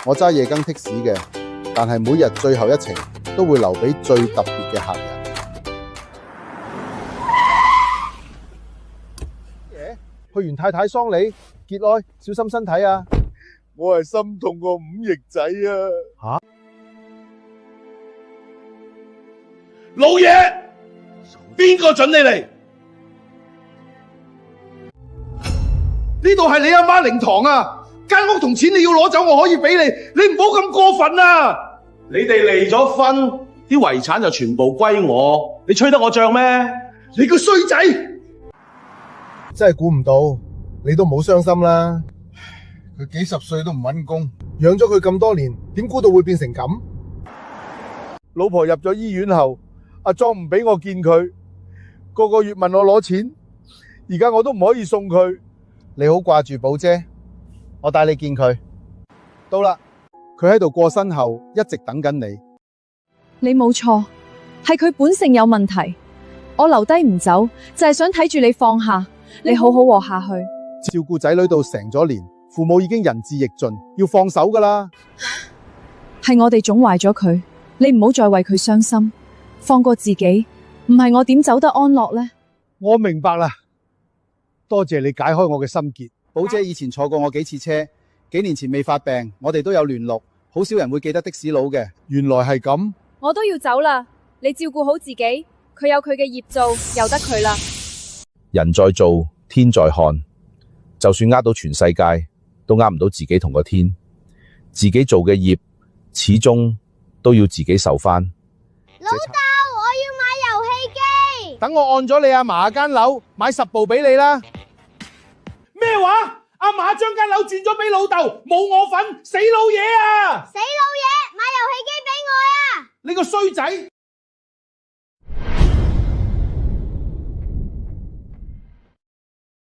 我揸夜更的士嘅，但係每日最後一程都會留俾最特別嘅客人。去完太太喪禮，節哀，小心身體啊！我係心痛過5億仔啊！老爺，邊個准你嚟？呢度係你阿媽靈堂啊！間屋同錢你要攞走，我可以俾你，你唔好咁過分啊！你哋離咗婚，啲遺產就全部歸我，你吹得我脹咩？你個衰仔！真係估唔到，你都唔好傷心啦。佢幾十歲都唔搵工，養咗佢咁多年，點估到會變成咁？老婆入咗醫院後，阿莊唔俾我見佢，個月問我攞錢，而家我都唔可以送佢。你好掛住寶姐，我帶你見佢。到啦，佢喺度過身後一直等緊你。你冇錯，係佢本性有問題。我留低唔走，就係想睇住你放下，你好好活下去。照顧仔女到成咗年，父母已經仁至義盡，要放手噶啦。係我哋寵壞咗佢，你唔好再為佢傷心，放過自己。唔係我點走得安樂呢？我明白啦，多謝你解開我嘅心結。寶姐以前坐過我幾次車，幾年前未發病，我哋都有聯絡，好少人會記得的士佬嘅。原來係咁，我都要走啦，你照顧好自己，佢有佢嘅業做，由得佢啦。人在做，天在看，就算呃到全世界，都呃唔到自己同個天。自己做嘅業，始終都要自己受返。老豆，我要買遊戲機。等我按咗你阿嫲間樓，買10部俾你啦。咩話？阿嫲將間樓轉咗俾老豆，冇我份，死老嘢啊！死老嘢，買遊戲機俾我啊！你個衰仔！